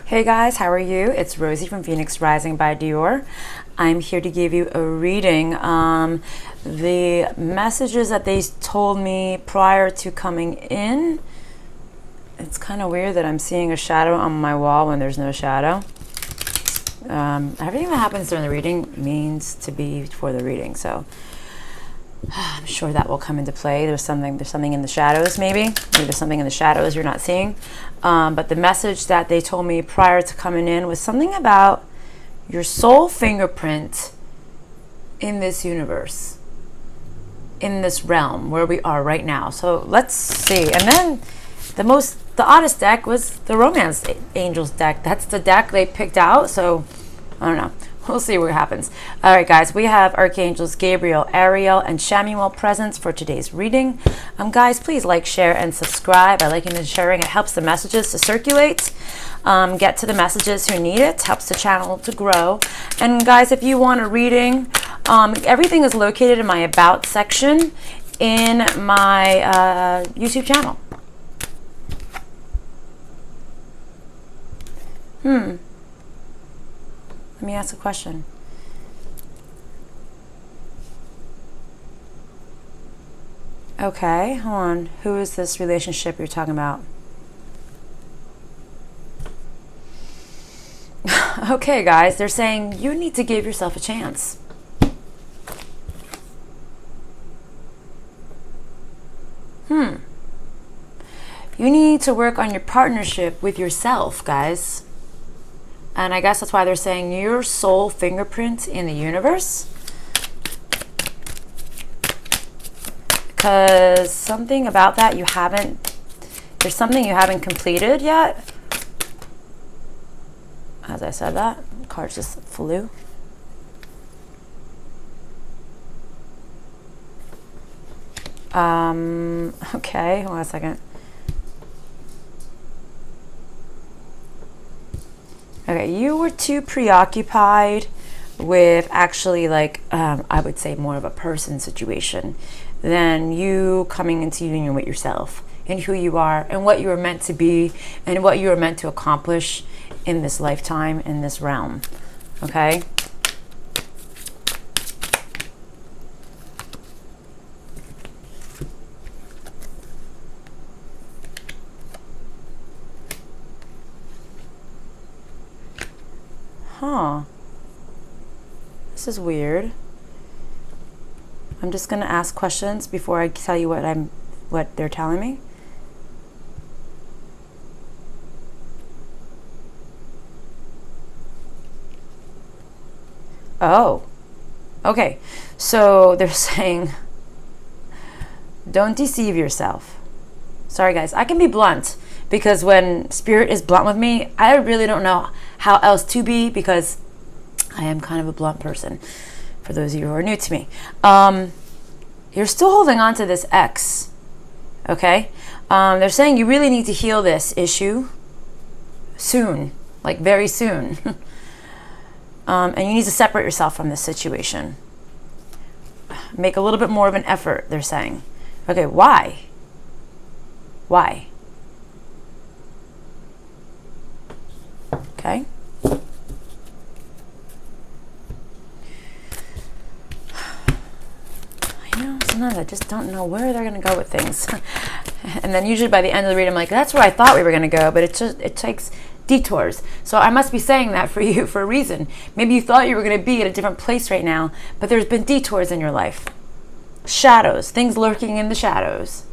Hey guys, how are you? It's Rosie from Phoenix Rising by Dior. I'm here to give you a reading. The messages that they told me prior to coming in, it's kind of weird that I'm seeing a shadow on my wall when there's no shadow. Everything that happens during the reading means to be for the reading, so I'm sure that will come into play. There's something in the shadows, maybe there's something in the shadows you're not seeing. But the message that they told me prior to coming in was something about your soul fingerprint in this universe, in this realm where we are right now. So let's see. And then the oddest deck was the Romance Angels deck. That's the deck they picked out. So I don't know. We'll see what happens. All right, guys, we have Archangels Gabriel, Ariel, and Chamuel presents for today's reading. Guys, please like, share, and subscribe. I like you sharing. It helps the messages to circulate, get to the messages who need it, helps the channel to grow. And guys, if you want a reading, everything is located in my About section in my YouTube channel. Let me ask a question. Okay, hold on. Who is this relationship you're talking about? Okay, guys, they're saying you need to give yourself a chance. You need to work on your partnership with yourself, guys. And I guess that's why they're saying your soul fingerprint in the universe. Because something about that there's something you haven't completed yet. As I said that, cards just flew. Okay, hold on a second. Okay, you were too preoccupied with actually I would say more of a person situation than you coming into union with yourself and who you are and what you were meant to be and what you were meant to accomplish in this lifetime, in this realm, okay? Huh. This is weird. I'm just gonna ask questions before I tell you what they're telling me. Oh. Okay. So they're saying don't deceive yourself. Sorry guys, I can be blunt because when spirit is blunt with me, I really don't know how else to be because I am kind of a blunt person, for those of you who are new to me. You're still holding on to this ex, okay? They're saying you really need to heal this issue soon, like very soon. And you need to separate yourself from this situation. Make a little bit more of an effort, they're saying. Okay, why? Why? Okay. I know, sometimes I just don't know where they're going to go with things. And then usually by the end of the reading, I'm like, that's where I thought we were going to go, but it takes detours. So I must be saying that for you for a reason. Maybe you thought you were going to be at a different place right now, but there's been detours in your life. Shadows, things lurking in the shadows.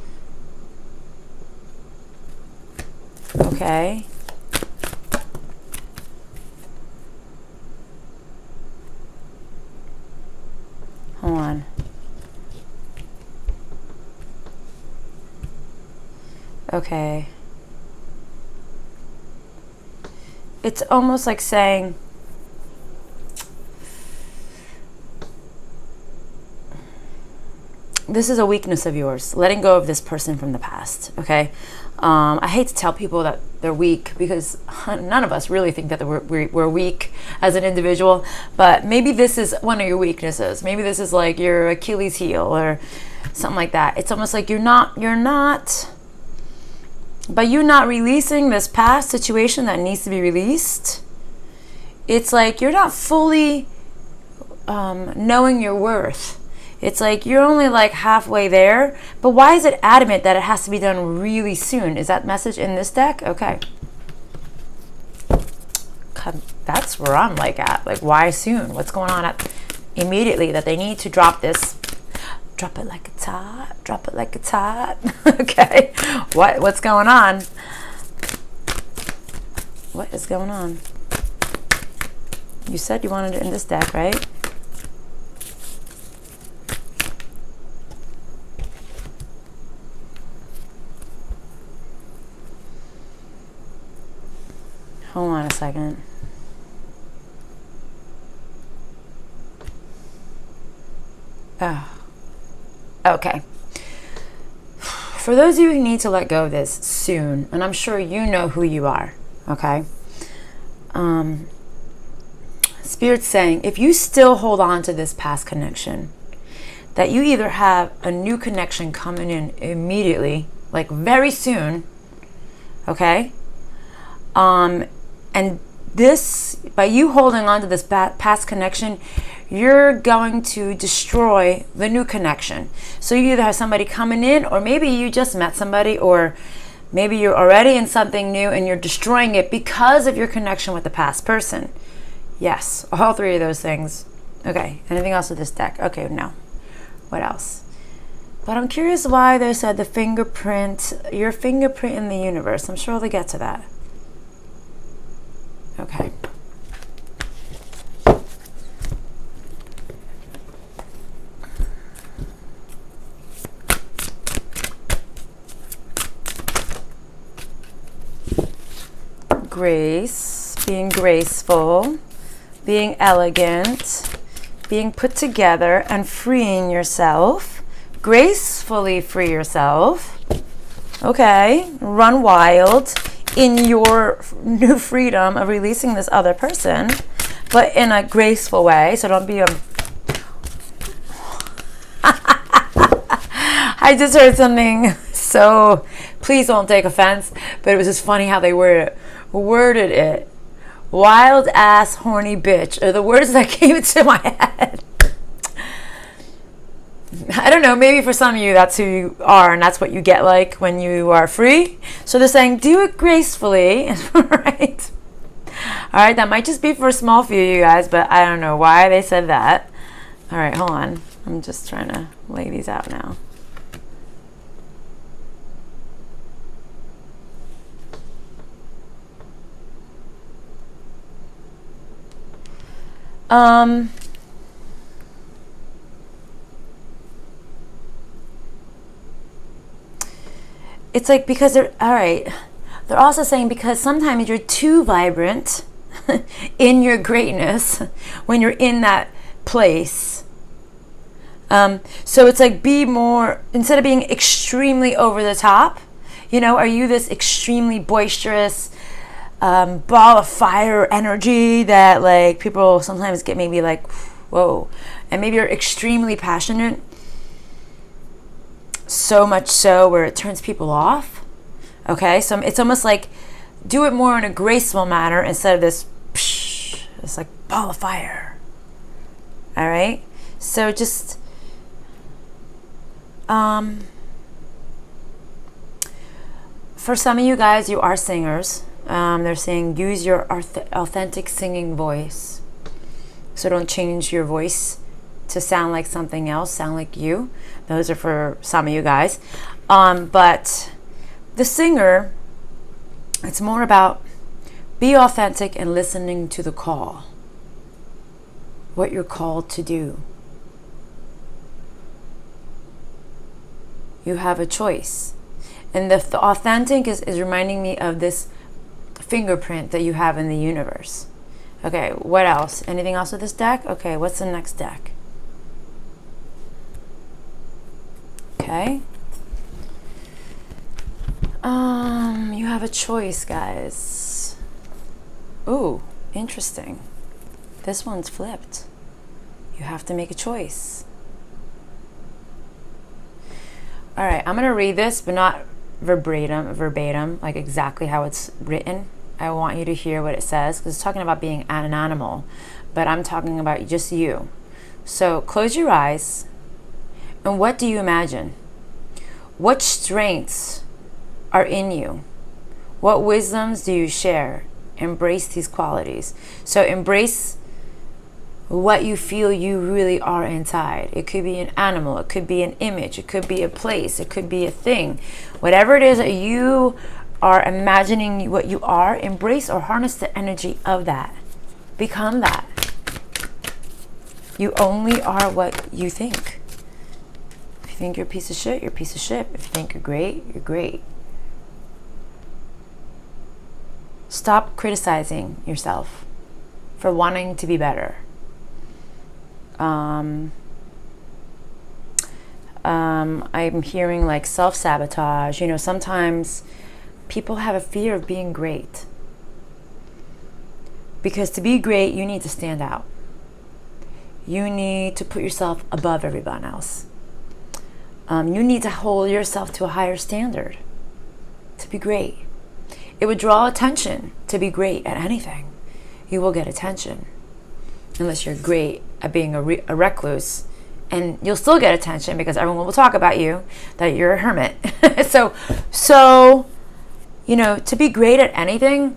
Okay. Hold on. Okay. It's almost like saying this is a weakness of yours, letting go of this person from the past, okay? I hate to tell people that they're weak because none of us really think that we're weak as an individual, but maybe this is one of your weaknesses. Maybe this is like your Achilles heel or something like that. It's almost like you're not by you not releasing this past situation that needs to be released, it's like you're not fully knowing your worth. It's like you're only like halfway there. But why is it adamant that it has to be done really soon? Is that message in this deck? Okay. That's where I'm like at. Like, why soon? What's going on immediately that they need to drop this? Drop it like it's hot. Drop it like it's hot. Okay. What's going on? What is going on? You said you wanted it in this deck, right? Hold on a second. Oh. Okay. For those of you who need to let go of this soon, and I'm sure you know who you are, okay? Spirit's saying, if you still hold on to this past connection, that you either have a new connection coming in immediately, like very soon, okay? And this, by you holding on to this past connection, you're going to destroy the new connection. So you either have somebody coming in, or maybe you just met somebody, or maybe you're already in something new and you're destroying it because of your connection with the past person. Yes, all three of those things. Okay, anything else with this deck? Okay, no. What else? But I'm curious why they said the fingerprint, your fingerprint in the universe. I'm sure they'll get to that. Okay. Grace, being graceful, being elegant, being put together, and freeing yourself. Gracefully free yourself. Okay, run wild in your new freedom of releasing this other person, but in a graceful way. So don't be a... I just heard something, so please don't take offense, but it was just funny how they worded it. Wild ass horny bitch are the words that came into my head. I don't know, maybe for some of you that's who you are and that's what you get like when you are free. So they're saying do it gracefully, right? All right, that might just be for a small few of you guys, but I don't know why they said that. All right, hold on. I'm just trying to lay these out now. It's like because they're all right. They're also saying because sometimes you're too vibrant in your greatness when you're in that place. So it's like be more, instead of being extremely over the top, you know, are you this extremely boisterous ball of fire energy that like people sometimes get maybe like, whoa, and maybe you're extremely passionate, so much so where it turns people off. Okay, so it's almost like do it more in a graceful manner instead of this it's like ball of fire. All right, so just for some of you guys, you are singers. They're saying use your authentic singing voice. So don't change your voice to sound like something else, sound like you. Those are for some of you guys. But the singer, it's more about be authentic and listening to the call. What you're called to do. You have a choice. And the authentic is reminding me of this fingerprint that you have in the universe. Okay, what else? Anything else with this deck? Okay, what's the next deck? Okay. You have a choice, guys. Ooh, interesting. This one's flipped. You have to make a choice. All right, I'm going to read this, but not verbatim, like exactly how it's written. I want you to hear what it says, because it's talking about being an animal, but I'm talking about just you. So close your eyes, and what do you imagine? What strengths are in you? What wisdoms do you share? Embrace these qualities. So embrace what you feel you really are inside. It could be an animal, it could be an image, it could be a place, it could be a thing. Whatever it is that you are imagining what you are, embrace or harness the energy of that. Become that. You only are what you think. If you think you're a piece of shit, you're a piece of shit. If you think you're great, you're great. Stop criticizing yourself for wanting to be better. I'm hearing like self-sabotage. You know, sometimes people have a fear of being great. Because to be great, you need to stand out. You need to put yourself above everyone else. You need to hold yourself to a higher standard to be great. It would draw attention to be great at anything. You will get attention. Unless you're great at being a recluse. And you'll still get attention because everyone will talk about you, that you're a hermit. So, you know, to be great at anything,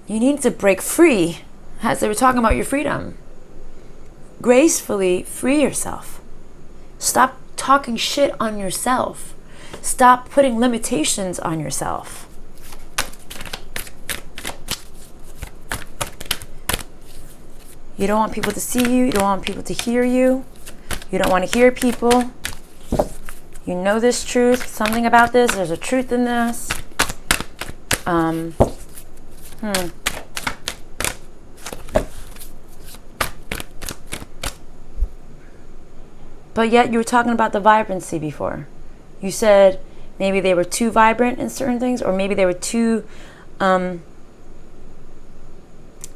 you need to break free. As they were talking about your freedom. Gracefully free yourself. Stop talking shit on yourself. Stop putting limitations on yourself. You don't want people to see you. You don't want people to hear you. You don't want to hear people. You know this truth. Something about this. There's a truth in this. But yet you were talking about the vibrancy before. You said maybe they were too vibrant in certain things, or maybe they were too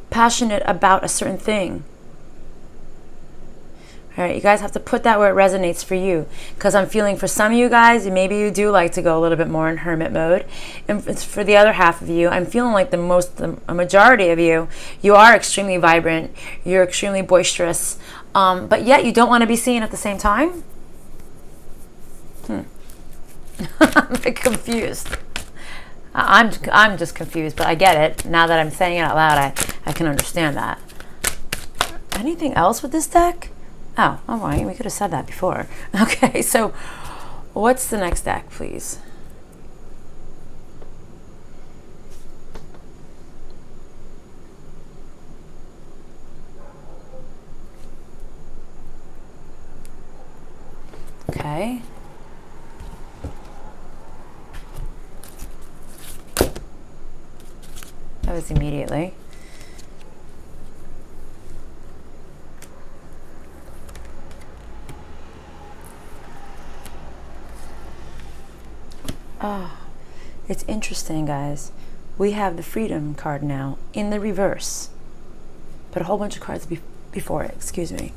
passionate about a certain thing. All right, you guys have to put that where it resonates for you, because I'm feeling for some of you guys, maybe you do like to go a little bit more in hermit mode, and for the other half of you, I'm feeling like a majority of you, you are extremely vibrant, you're extremely boisterous, but yet you don't want to be seen at the same time. I'm a bit confused. I'm just confused, but I get it. Now that I'm saying it out loud, I can understand that. Anything else with this deck? Oh, all right. We could have said that before. Okay, so what's the next deck, please? Okay. That was immediately. Oh, it's interesting, guys. We have the Freedom card now in the reverse, but a whole bunch of cards before it. Excuse me.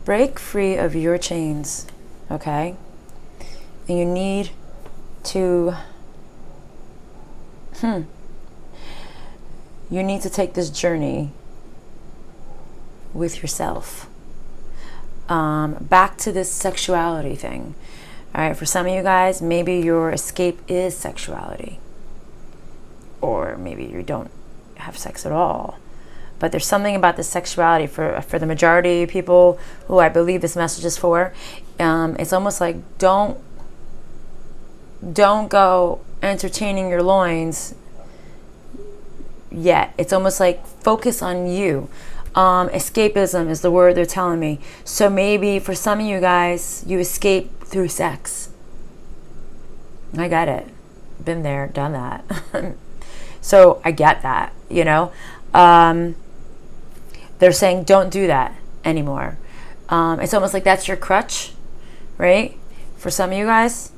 Break free of your chains, okay? And you need to you need to take this journey with yourself. Back to this sexuality thing. All right, for some of you guys, maybe your escape is sexuality. Or maybe you don't have sex at all. But there's something about this sexuality for the majority of people who I believe this message is for. It's almost like don't go entertaining your loins yet. It's almost like focus on you. Escapism is the word they're telling me. So maybe for some of you guys, you escape through sex. I get it. Been there, done that. So I get that, you know. They're saying don't do that anymore. It's almost like that's your crutch, right? For some of you guys,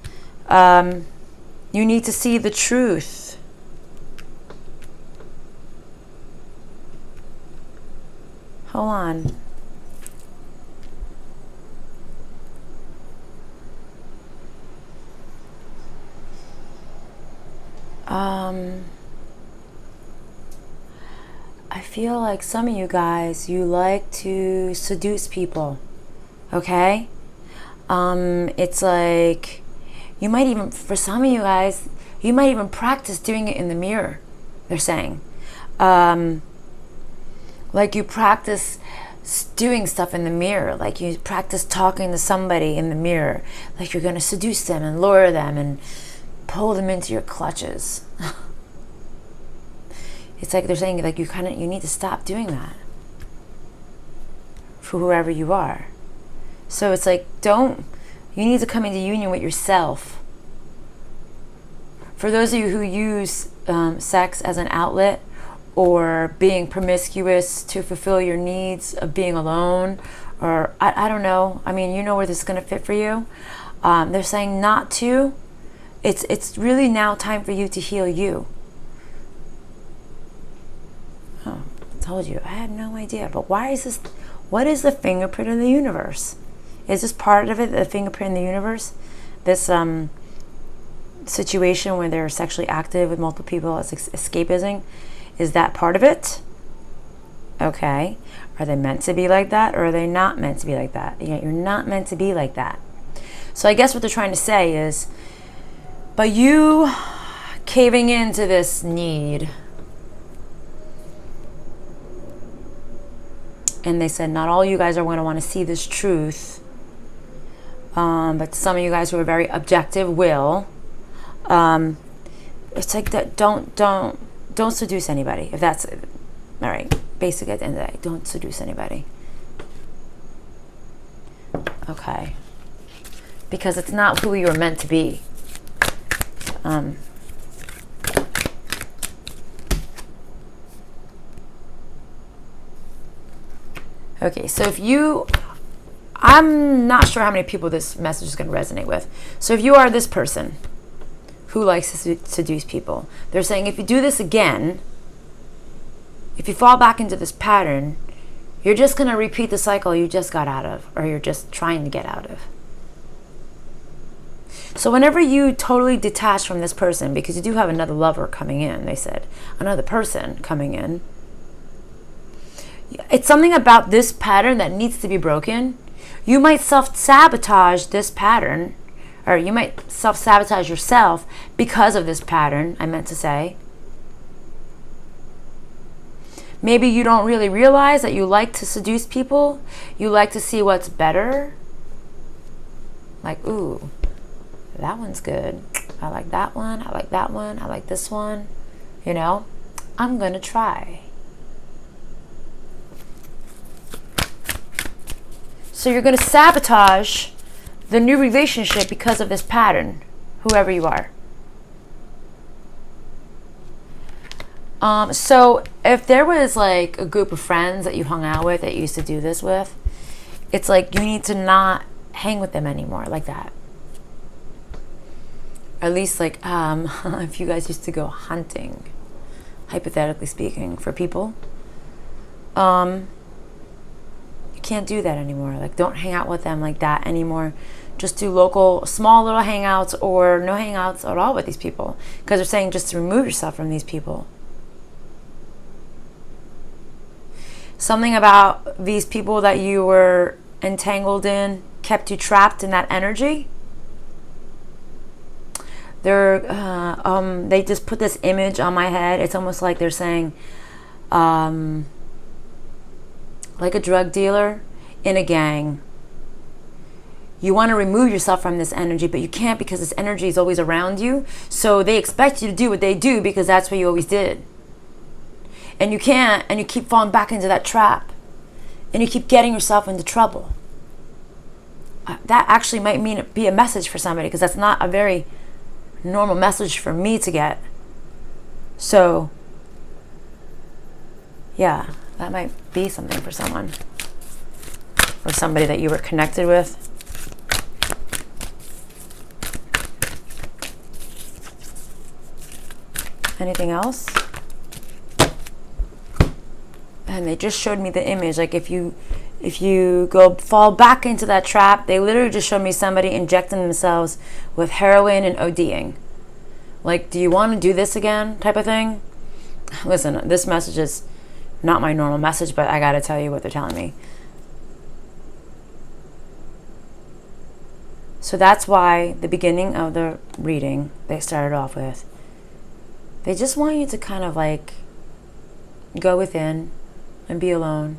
you need to see the truth. Hold on. I feel like some of you guys, you like to seduce people, okay? It's like, you might even, for some of you guys, you might even practice doing it in the mirror, they're saying. Like you practice doing stuff in the mirror, like you practice talking to somebody in the mirror, like you're going to seduce them and lure them and pull them into your clutches. It's like they're saying, like, you need to stop doing that for whoever you are. So it's like, you need to come into union with yourself. For those of you who use sex as an outlet, or being promiscuous to fulfill your needs of being alone, or I don't know. I mean, you know where this is going to fit for you. They're saying not to. It's really now time for you to heal you. Oh, I told you. I had no idea. But why is this? What is the fingerprint of the universe? Is this part of it, the fingerprint in the universe? This situation where they're sexually active with multiple people as escapism? Is that part of it? Okay. Are they meant to be like that, or are they not meant to be like that? Yeah, you're not meant to be like that. So I guess what they're trying to say is, by you caving into this need, and they said not all you guys are going to want to see this truth, but some of you guys who are very objective will. It's like that. Don't seduce anybody. If that's all right, basically at the end of the day, don't seduce anybody. Okay, because it's not who you're meant to be. Okay, so I'm not sure how many people this message is going to resonate with. So if you are this person who likes to seduce people, they're saying if you do this again, if you fall back into this pattern, you're just going to repeat the cycle you just got out of, or you're just trying to get out of. So whenever you totally detach from this person, because you do have another lover coming in, they said, another person coming in, it's something about this pattern that needs to be broken. You might self-sabotage this pattern, or you might self-sabotage yourself because of this pattern, I meant to say. Maybe you don't really realize that you like to seduce people. You like to see what's better. Like, ooh, that one's good. I like that one. I like that one. I like this one. You know, I'm going to try. So you're going to sabotage the new relationship because of this pattern, whoever you are. So if there was like a group of friends that you hung out with that you used to do this with, it's like you need to not hang with them anymore like that. At least like if you guys used to go hunting, hypothetically speaking, for people, you can't do that anymore. Like, don't hang out with them like that anymore. Just do local, small little hangouts, or no hangouts at all with these people, because they're saying just to remove yourself from these people. Something about these people that you were entangled in kept you trapped in that energy. They just put this image on my head. It's almost like they're saying, like a drug dealer in a gang. You want to remove yourself from this energy, but you can't, because this energy is always around you. So they expect you to do what they do because that's what you always did. And you can't, and you keep falling back into that trap. And you keep getting yourself into trouble. That actually might be a message for somebody, because that's not a very normal message for me to get. So, yeah, that might be something for someone. Or somebody that you were connected with. Anything else? And they just showed me the image. Like, if you go fall back into that trap, they literally just showed me somebody injecting themselves with heroin and ODing. Like, do you want to do this again type of thing? Listen, this message is not my normal message, but I got to tell you what they're telling me. So that's why the beginning of the reading, they started off with, they just want you to kind of like go within and be alone.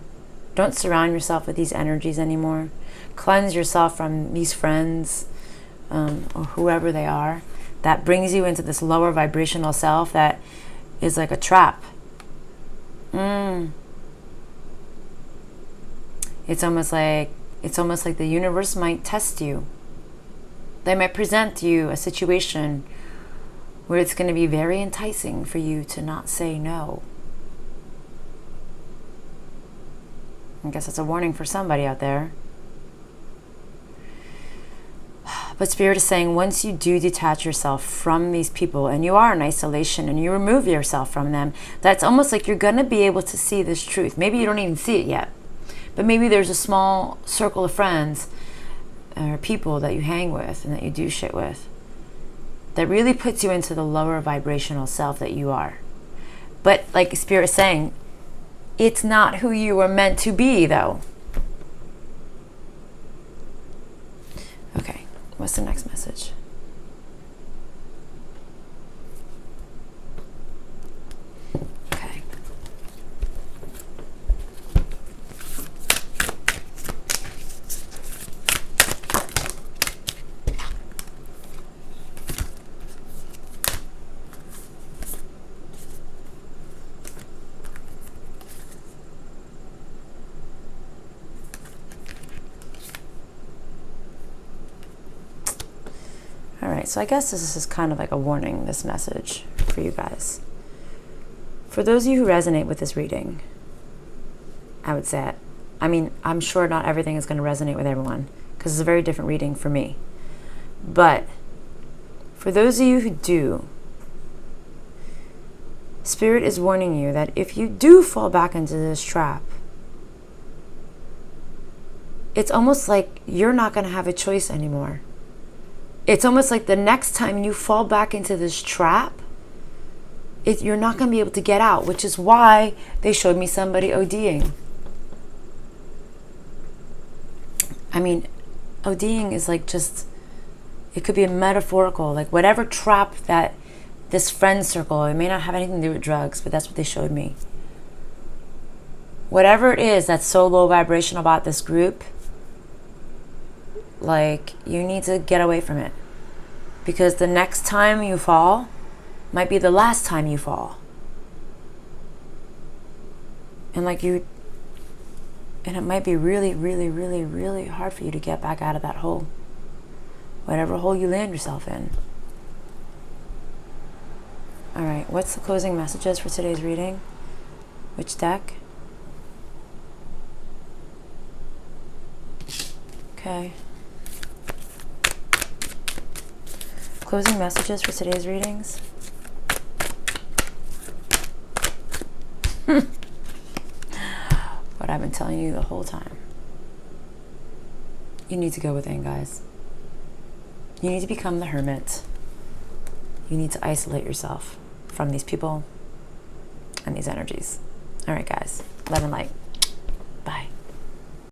Don't surround yourself with these energies anymore. Cleanse yourself from these friends or whoever they are. That brings you into this lower vibrational self that is like a trap. It's almost like the universe might test you. They might present you a situation where it's going to be very enticing for you to not say no. I guess that's a warning for somebody out there. But Spirit is saying once you do detach yourself from these people and you are in isolation and you remove yourself from them, that's almost like you're going to be able to see this truth. Maybe you don't even see it yet, but maybe there's a small circle of friends or people that you hang with and that you do shit with that really puts you into the lower vibrational self that you are. But like Spirit is saying, it's not who you were meant to be though. Okay. What's the next message? Okay. All right, so I guess this is kind of like a warning, this message for you guys. For those of you who resonate with this reading, I would say, I'm sure not everything is going to resonate with everyone because it's a very different reading for me. But for those of you who do, Spirit is warning you that if you do fall back into this trap, it's almost like you're not going to have a choice anymore. It's almost like the next time you fall back into this trap, you're not going to be able to get out, which is why they showed me somebody ODing. I mean, ODing is like just, it could be a metaphorical, like whatever trap that this friend circle, it may not have anything to do with drugs, but that's what they showed me. Whatever it is that's so low vibrational about this group, like, you need to get away from it. Because the next time you fall might be the last time you fall. And it might be really, really, really, really hard for you to get back out of that hole. Whatever hole you land yourself in. All right, what's the closing messages for today's reading? Which deck? Okay. Closing messages for today's readings. What I've been telling you the whole time. You need to go within, guys. You need to become the hermit. You need to isolate yourself from these people and these energies. All right, guys. Love and light. Bye.